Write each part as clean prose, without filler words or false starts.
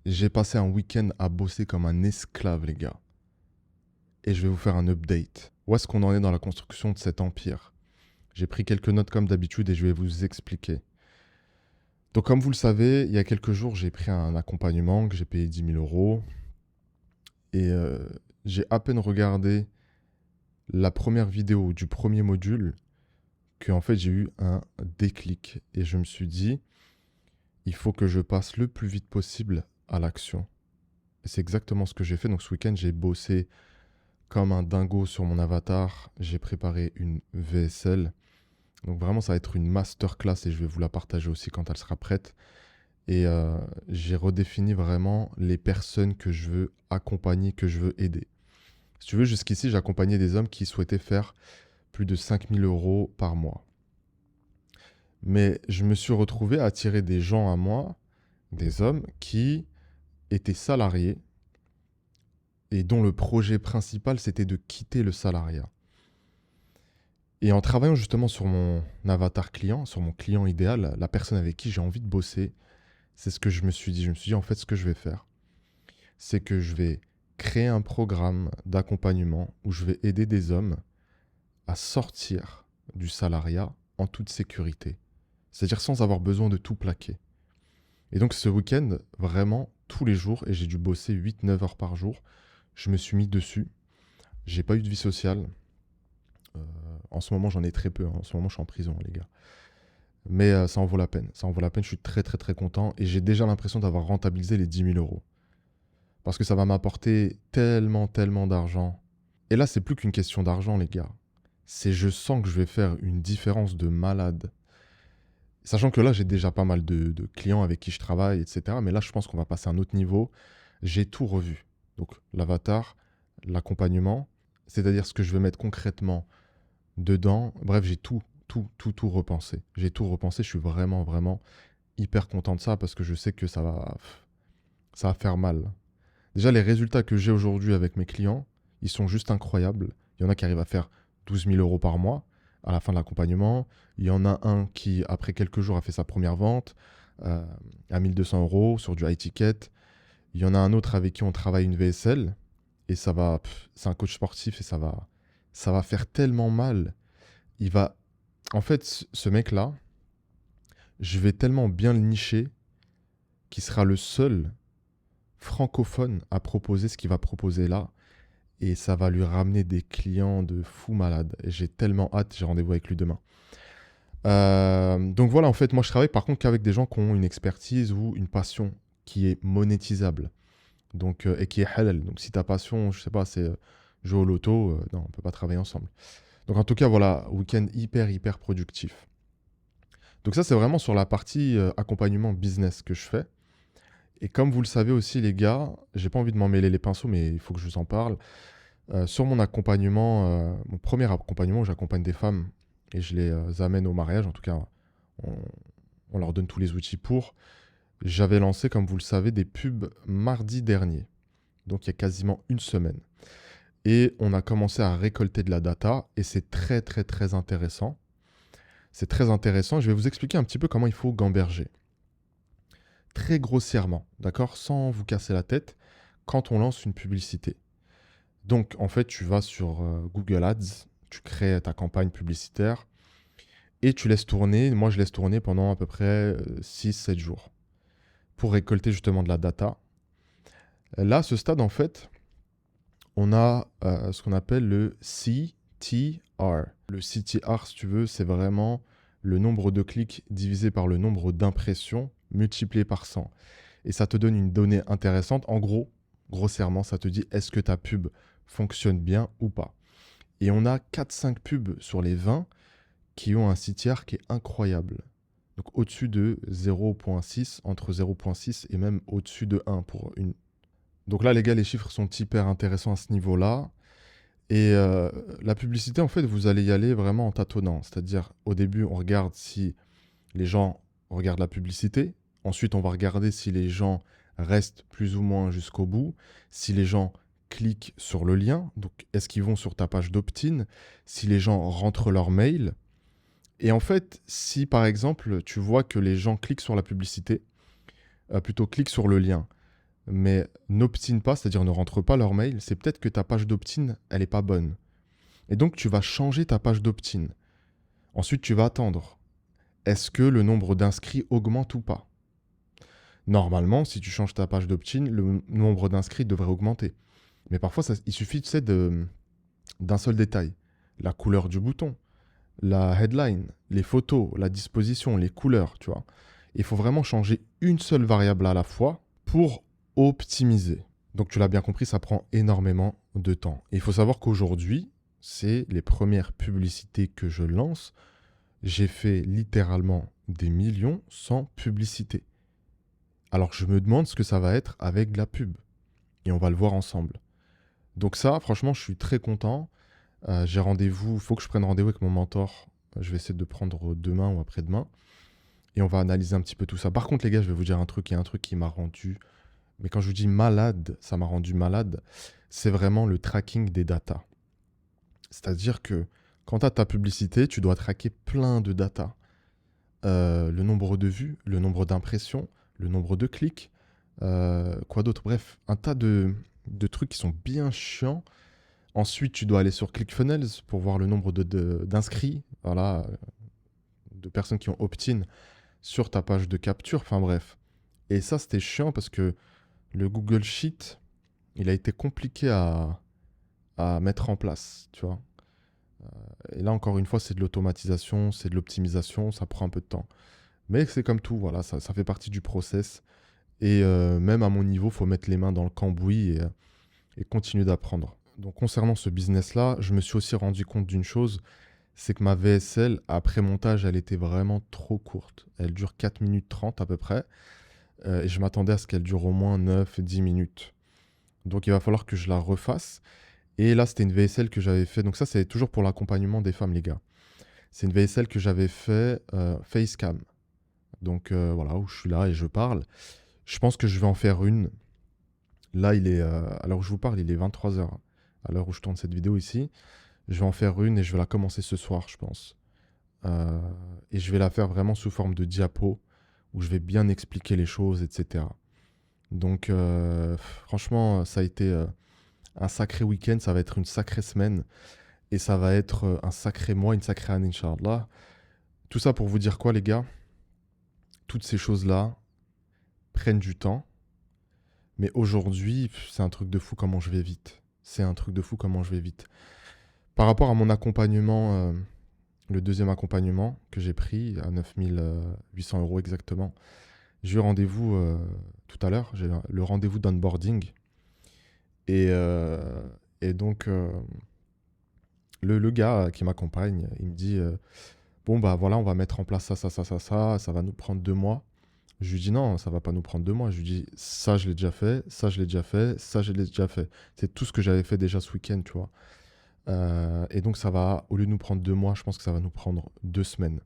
J'ai passé un week-end à bosser comme un esclave, les gars. Et je vais vous faire un update. Où est-ce qu'on en est dans la construction de cet empire? J'ai pris quelques notes comme d'habitude et je vais vous expliquer. Donc, comme vous le savez, il y a quelques jours, j'ai pris un accompagnement que j'ai payé 10 000 euros. Et j'ai à peine regardé la première vidéo du premier module que, en fait, j'ai eu un déclic. Et je me suis dit, il faut que je passe le plus vite possible à l'action. Et c'est exactement ce que j'ai fait. Donc, ce week-end, j'ai bossé comme un dingo sur mon avatar. J'ai préparé une VSL. Donc vraiment, ça va être une masterclass et je vais vous la partager aussi quand elle sera prête. Et j'ai redéfini vraiment les personnes que je veux accompagner, que je veux aider. Si tu veux, jusqu'ici, j'accompagnais des hommes qui souhaitaient faire plus de 5 000 euros par mois. Mais je me suis retrouvé à attirer des gens à moi, des hommes qui étaient salariés et dont le projet principal, c'était de quitter le salariat. Et en travaillant justement sur mon avatar client, sur mon client idéal, la personne avec qui j'ai envie de bosser, c'est ce que je me suis dit. Je me suis dit, en fait, ce que je vais faire, c'est que je vais créer un programme d'accompagnement où je vais aider des hommes à sortir du salariat en toute sécurité. C'est-à-dire sans avoir besoin de tout plaquer. Et donc ce week-end, vraiment, tous les jours, et j'ai dû bosser 8-9 heures par jour, je me suis mis dessus. J'ai pas eu de vie sociale. Euh, En ce moment, j'en ai très peu, hein. En ce moment, je suis en prison, les gars. Mais ça en vaut la peine. Ça en vaut la peine. Je suis très, très, très content. Et j'ai déjà l'impression d'avoir rentabilisé les 10 000 euros. Parce que ça va m'apporter tellement, tellement d'argent. Et là, c'est plus qu'une question d'argent, les gars. C'est je sens que je vais faire une différence de malade. Sachant que là, j'ai déjà pas mal de clients avec qui je travaille, etc. Mais là, je pense qu'on va passer à un autre niveau. J'ai tout revu. Donc, l'avatar, l'accompagnement, c'est-à-dire ce que je vais mettre concrètement dedans. Bref, j'ai tout repensé. J'ai tout repensé. Je suis vraiment, vraiment hyper content de ça parce que je sais que ça va faire mal. Déjà, les résultats que j'ai aujourd'hui avec mes clients, ils sont juste incroyables. Il y en a qui arrivent à faire 12 000 euros par mois à la fin de l'accompagnement. Il y en a un qui, après quelques jours, a fait sa première vente euh, à 1 200 euros sur du high ticket. Il y en a un autre avec qui on travaille une VSL et c'est un coach sportif et ça va faire tellement mal. Il va, en fait, ce mec-là, je vais tellement bien le nicher qu'il sera le seul francophone à proposer ce qu'il va proposer là. Et ça va lui ramener des clients de fou malade. Et j'ai tellement hâte, j'ai rendez-vous avec lui demain. Donc voilà, en fait, moi je travaille par contre qu'avec des gens qui ont une expertise ou une passion qui est monétisable. Donc, et qui est halal. Donc si ta passion, je sais pas, c'est jouer au loto, non, on peut pas travailler ensemble. Donc en tout cas, voilà, week-end hyper, hyper productif. Donc ça, c'est vraiment sur la partie accompagnement business que je fais. Et comme vous le savez aussi, les gars, j'ai pas envie de m'en mêler les pinceaux, mais il faut que je vous en parle. Sur mon accompagnement, mon premier accompagnement où j'accompagne des femmes et je les amène au mariage, en tout cas, on, on leur donne tous les outils pour. J'avais lancé, comme vous le savez, des pubs mardi dernier, donc il y a quasiment une semaine. Et on a commencé à récolter de la data et c'est très, très, très intéressant. C'est très intéressant. Je vais vous expliquer un petit peu comment il faut gamberger. Très grossièrement, d'accord? Sans vous casser la tête, quand on lance une publicité. Donc, en fait, tu vas sur Google Ads, tu crées ta campagne publicitaire et tu laisses tourner. Moi, je laisse tourner pendant à peu près 6-7 jours pour récolter justement de la data. Là, à ce stade, en fait, on a ce qu'on appelle le CTR. Le CTR, si tu veux, c'est vraiment le nombre de clics divisé par le nombre d'impressions multiplié par 100. Et ça te donne une donnée intéressante. En gros, grossièrement, ça te dit est-ce que ta pub fonctionne bien ou pas. Et on a 4-5 pubs sur les 20 qui ont un CTR qui est incroyable. Donc au-dessus de 0.6, entre 0.6 et même au-dessus de 1 pour une. Donc là, les gars, les chiffres sont hyper intéressants à ce niveau-là. Et la publicité, en fait, vous allez y aller vraiment en tâtonnant. C'est-à-dire, au début, on regarde si les gens regardent la publicité. Ensuite, on va regarder si les gens restent plus ou moins jusqu'au bout. Si les gens cliquent sur le lien, donc est-ce qu'ils vont sur ta page d'opt-in, si les gens rentrent leur mail. Et en fait, si par exemple, tu vois que les gens cliquent sur la publicité, plutôt cliquent sur le lien, mais n'opt-in pas, c'est-à-dire ne rentre pas leur mail, c'est peut-être que ta page d'opt-in, elle n'est pas bonne. Et donc, tu vas changer ta page d'opt-in. Ensuite, tu vas attendre. Est-ce que le nombre d'inscrits augmente ou pas? Normalement, si tu changes ta page d'opt-in, le nombre d'inscrits devrait augmenter. Mais parfois, il suffit, tu sais, d'un seul détail. La couleur du bouton, la headline, les photos, la disposition, les couleurs, tu vois. Il faut vraiment changer une seule variable à la fois pour optimiser. Donc tu l'as bien compris, ça prend énormément de temps. Et il faut savoir qu'aujourd'hui, c'est les premières publicités que je lance. J'ai fait littéralement des millions sans publicité. Alors je me demande ce que ça va être avec de la pub. Et on va le voir ensemble. Donc ça, franchement, je suis très content. J'ai rendez-vous, il faut que je prenne rendez-vous avec mon mentor. Je vais essayer de prendre demain ou après-demain. Et on va analyser un petit peu tout ça. Par contre, les gars, je vais vous dire un truc. Il y a un truc qui m'a rendu... Mais quand je vous dis malade, ça m'a rendu malade. C'est vraiment le tracking des datas. C'est-à-dire que quand tu as ta publicité, tu dois traquer plein de datas. Le nombre de vues, le nombre d'impressions, le nombre de clics, quoi d'autre? Bref, un tas de trucs qui sont bien chiants. Ensuite, tu dois aller sur ClickFunnels pour voir le nombre d'inscrits, voilà, de personnes qui ont opt-in sur ta page de capture. Enfin bref. Et ça, c'était chiant parce que le Google Sheet, il a été compliqué à mettre en place, tu vois. Et là, encore une fois, c'est de l'automatisation, c'est de l'optimisation, ça prend un peu de temps. Mais c'est comme tout, voilà, ça fait partie du process. Et même à mon niveau, il faut mettre les mains dans le cambouis et continuer d'apprendre. Donc concernant ce business-là, je me suis aussi rendu compte d'une chose, c'est que ma VSL, après montage, elle était vraiment trop courte. Elle dure 4 minutes 30 à peu près. Et je m'attendais à ce qu'elle dure au moins 9-10 minutes. Donc il va falloir que je la refasse. Et là, c'était une VSL que j'avais fait. Donc ça, c'est toujours pour l'accompagnement des femmes, les gars. C'est une VSL que j'avais fait Facecam. Donc voilà, où je suis là et je parle. Je pense que je vais en faire une. Là, à l'heure où je vous parle, il est 23 heures. À l'heure où je tourne cette vidéo ici. Je vais en faire une et je vais la commencer ce soir, je pense. Et je vais la faire vraiment sous forme de diapo, où je vais bien expliquer les choses, etc. Donc franchement, ça a été un sacré week-end, ça va être une sacrée semaine. Et ça va être un sacré mois, une sacrée année, Inch'Allah. Tout ça pour vous dire quoi, les gars? Toutes ces choses-là prennent du temps. Mais aujourd'hui, c'est un truc de fou comment je vais vite. C'est un truc de fou comment je vais vite. Par rapport à mon accompagnement, le deuxième accompagnement que j'ai pris à 9 800 € exactement, j'ai eu rendez-vous tout à l'heure. J'ai le rendez-vous d'onboarding. Et donc, le gars qui m'accompagne, il me dit bon, bah voilà, on va mettre en place ça va nous prendre 2 mois. Je lui dis non, ça va pas nous prendre 2 mois. Je lui dis ça, je l'ai déjà fait, ça, je l'ai déjà fait, ça, je l'ai déjà fait. C'est tout ce que j'avais fait déjà ce week-end, tu vois. Et donc, ça va, au lieu de nous prendre 2 mois, je pense que ça va nous prendre 2 semaines.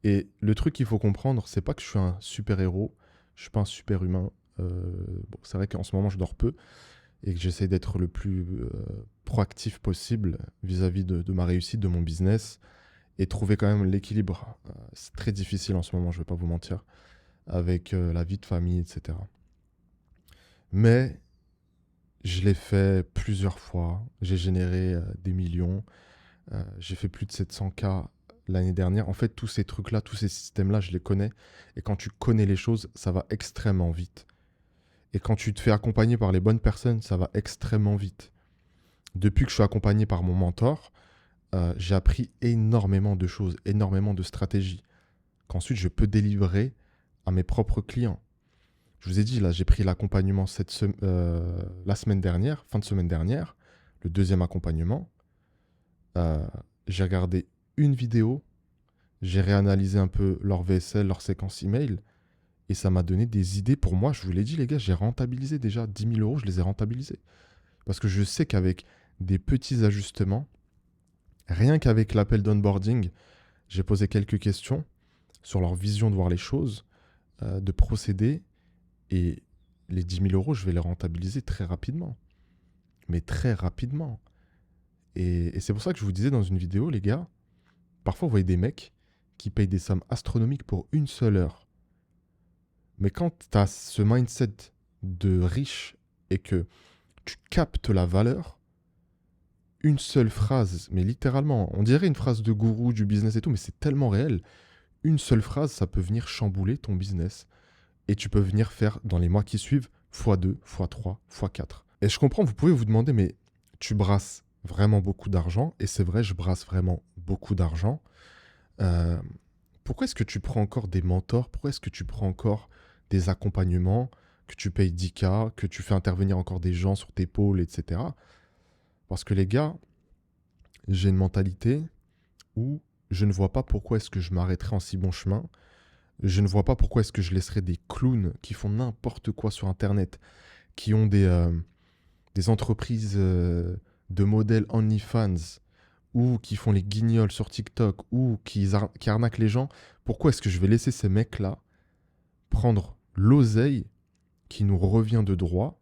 Et le truc qu'il faut comprendre, c'est pas que je suis un super-héros, je suis pas un super-humain. Bon, c'est vrai qu'en ce moment, je dors peu et que j'essaie d'être le plus proactif possible vis-à-vis de ma réussite, de mon business et trouver quand même l'équilibre. C'est très difficile en ce moment, je vais pas vous mentir, avec la vie de famille, etc. Mais je l'ai fait plusieurs fois, j'ai généré des millions, j'ai fait plus de 700K l'année dernière. En fait, tous ces trucs-là, tous ces systèmes-là, je les connais. Et quand tu connais les choses, ça va extrêmement vite. Et quand tu te fais accompagner par les bonnes personnes, ça va extrêmement vite. Depuis que je suis accompagné par mon mentor, j'ai appris énormément de choses, énormément de stratégies, qu'ensuite je peux délivrer à mes propres clients. Je vous ai dit, là, j'ai pris l'accompagnement la semaine dernière, fin de semaine dernière, le deuxième accompagnement. J'ai regardé une vidéo, j'ai réanalysé un peu leur VSL, leur séquence email, et ça m'a donné des idées pour moi. Je vous l'ai dit, les gars, j'ai rentabilisé déjà 10 000 €, je les ai rentabilisés. Parce que je sais qu'avec des petits ajustements, rien qu'avec l'appel d'onboarding, j'ai posé quelques questions sur leur vision de voir les choses, de procéder, et les 10 000 €, je vais les rentabiliser très rapidement. Mais très rapidement. Et c'est pour ça que je vous disais dans une vidéo, les gars, parfois vous voyez des mecs qui payent des sommes astronomiques pour une seule heure. Mais quand tu as ce mindset de riche et que tu captes la valeur, une seule phrase, mais littéralement, on dirait une phrase de gourou du business et tout, mais c'est tellement réel. Une seule phrase, ça peut venir chambouler ton business. Et tu peux venir faire dans les mois qui suivent x2, x3, x4. Et je comprends, vous pouvez vous demander, mais tu brasses vraiment beaucoup d'argent. Et c'est vrai, je brasse vraiment beaucoup d'argent. Euh, Pourquoi est-ce que tu prends encore des mentors? Pourquoi est-ce que tu prends encore des accompagnements, que tu payes 10K, que tu fais intervenir encore des gens sur tes pôles, etc. Parce que les gars, j'ai une mentalité où je ne vois pas pourquoi est-ce que je m'arrêterai en si bon chemin. Je ne vois pas pourquoi est-ce que je laisserai des clowns qui font n'importe quoi sur Internet, qui ont des entreprises de modèles OnlyFans, ou qui font les guignols sur TikTok, ou qui arnaquent les gens. Pourquoi est-ce que je vais laisser ces mecs-là prendre l'oseille qui nous revient de droit,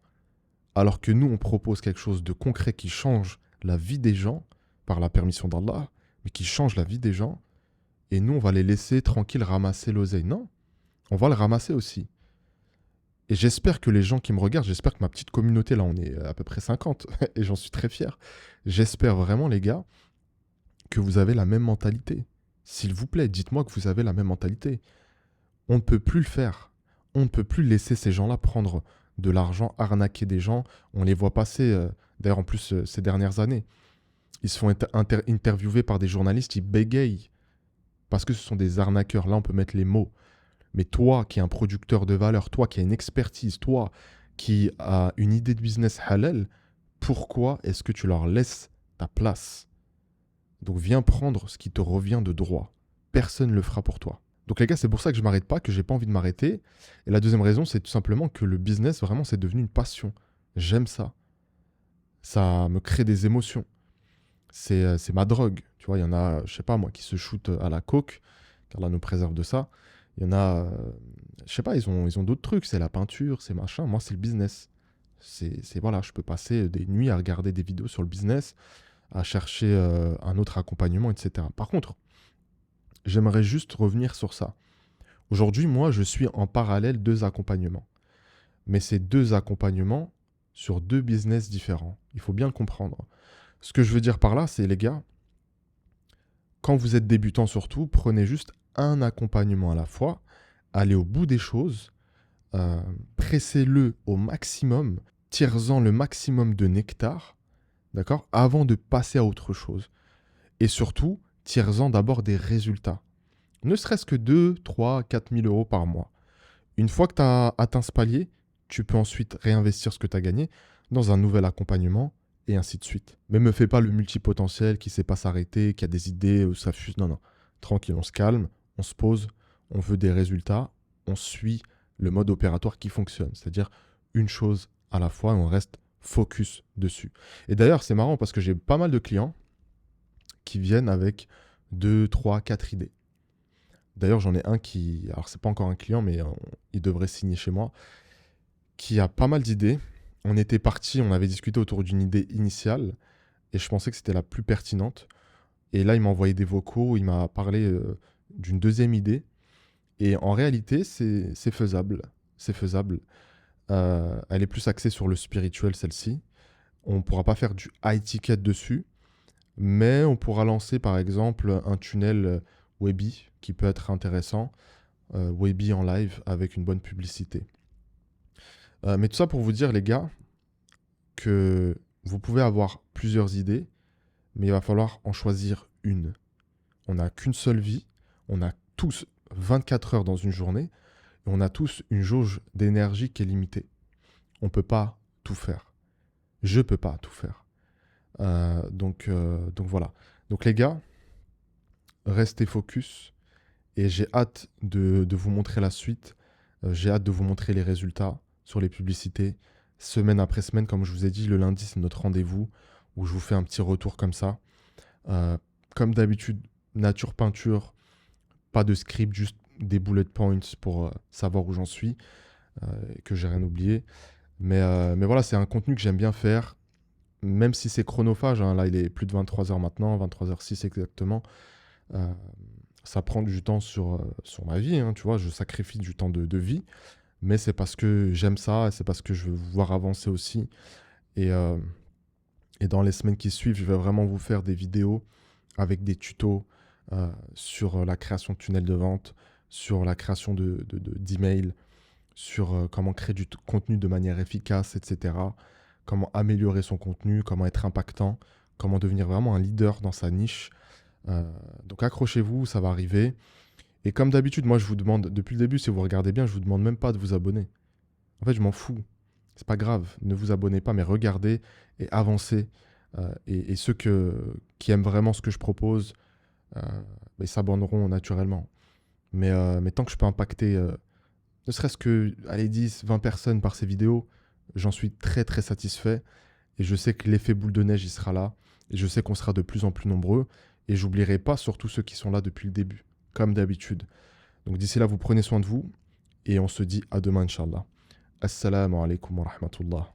alors que nous, on propose quelque chose de concret qui change la vie des gens, par la permission d'Allah, mais qui change la vie des gens, et nous, on va les laisser tranquilles ramasser l'oseille. Non, on va le ramasser aussi. Et j'espère que les gens qui me regardent, j'espère que ma petite communauté, là, on est à peu près 50, et j'en suis très fier. J'espère vraiment, les gars, que vous avez la même mentalité. S'il vous plaît, dites-moi que vous avez la même mentalité. On ne peut plus le faire. On ne peut plus laisser ces gens-là prendre de l'argent, arnaquer des gens. On les voit passer, d'ailleurs, en plus, ces dernières années. Ils se font interviewer par des journalistes, ils bégayent. Parce que ce sont des arnaqueurs. Là, on peut mettre les mots. Mais toi qui es un producteur de valeur, toi qui as une expertise, toi qui as une idée de business halal, pourquoi est-ce que tu leur laisses ta place? Donc viens prendre ce qui te revient de droit. Personne ne le fera pour toi. Donc les gars, c'est pour ça que je m'arrête pas, que j'ai pas envie de m'arrêter. Et la deuxième raison, c'est tout simplement que le business, vraiment, c'est devenu une passion. J'aime ça. Ça me crée des émotions. C'est ma drogue. Tu vois, il y en a, je sais pas moi, qui se shootent à la coke, car là, nous préserve de ça. Il y en a, je sais pas, ils ont d'autres trucs. C'est la peinture, c'est machin. Moi, c'est le business. Voilà, je peux passer des nuits à regarder des vidéos sur le business, à chercher un autre accompagnement, etc. Par contre, j'aimerais juste revenir sur ça. Aujourd'hui, moi, je suis en parallèle 2 accompagnements. Mais c'est 2 accompagnements sur 2 business différents. Il faut bien le comprendre. Ce que je veux dire par là, c'est les gars, quand vous êtes débutant surtout, prenez juste un accompagnement à la fois, allez au bout des choses, pressez-le au maximum, tirez-en le maximum de nectar, d'accord, avant de passer à autre chose. Et surtout, tirez-en d'abord des résultats. Ne serait-ce que 2, 3, 4 000 euros par mois. Une fois que tu as atteint ce palier, tu peux ensuite réinvestir ce que tu as gagné dans un nouvel accompagnement et ainsi de suite. Mais me fais pas le multipotentiel qui sait pas s'arrêter, qui a des idées où ça fuse. Non, non. Tranquille, on se calme, on se pose, on veut des résultats, on suit le mode opératoire qui fonctionne. C'est-à-dire une chose à la fois et on reste focus dessus. Et d'ailleurs, c'est marrant parce que j'ai pas mal de clients qui viennent avec 2, 3, 4 idées. D'ailleurs, j'en ai un qui, alors c'est pas encore un client, mais il devrait signer chez moi, qui a pas mal d'idées. On était parti, on avait discuté autour d'une idée initiale, et je pensais que c'était la plus pertinente. Et là, il m'a envoyé des vocaux, il m'a parlé d'une deuxième idée. Et en réalité, c'est faisable. C'est faisable. Elle est plus axée sur le spirituel, celle-ci. On ne pourra pas faire du high ticket dessus, mais on pourra lancer par exemple un tunnel Webby qui peut être intéressant, Webby en live avec une bonne publicité. Mais tout ça pour vous dire les gars que vous pouvez avoir plusieurs idées, mais il va falloir en choisir une. On n'a qu'une seule vie, on a tous 24 heures dans une journée, et on a tous une jauge d'énergie qui est limitée. On ne peut pas tout faire. Je ne peux pas tout faire. Donc voilà. Donc les gars, restez focus et j'ai hâte de vous montrer la suite. J'ai hâte de vous montrer les résultats sur les publicités, semaine après semaine. Comme je vous ai dit, le lundi, c'est notre rendez-vous où je vous fais un petit retour comme ça. Comme d'habitude, nature peinture, pas de script, juste des bullet points pour savoir où j'en suis, que j'ai rien oublié. Mais voilà, c'est un contenu que j'aime bien faire, même si c'est chronophage. Hein, là, il est plus de 23h maintenant, 23h06 exactement. Ça prend du temps sur ma vie, hein, tu vois, je sacrifie du temps de vie. mais c'est parce que j'aime ça et c'est parce que je veux vous voir avancer aussi. Et, euh, et dans les semaines qui suivent, je vais vraiment vous faire des vidéos avec des tutos sur la création de tunnels de vente, sur la création d'emails, sur comment créer contenu de manière efficace, etc. Comment améliorer son contenu, comment être impactant, comment devenir vraiment un leader dans sa niche. Euh, donc accrochez-vous, ça va arriver. Et comme d'habitude, moi je vous demande, depuis le début, si vous regardez bien, je vous demande même pas de vous abonner. En fait, je m'en fous. C'est pas grave, ne vous abonnez pas, mais regardez et avancez. Et ceux qui aiment vraiment ce que je propose, euh, ils s'abonneront naturellement. Mais tant que je peux impacter ne serait-ce que allez, 10, 20 personnes par ces vidéos, j'en suis très très satisfait. Et je sais que l'effet boule de neige, il sera là. Et je sais qu'on sera de plus en plus nombreux. Et j'oublierai pas surtout ceux qui sont là depuis le début, comme d'habitude. Donc d'ici là, vous prenez soin de vous. Et on se dit à demain, Inch'Allah. Assalamu alaikum wa rahmatullah.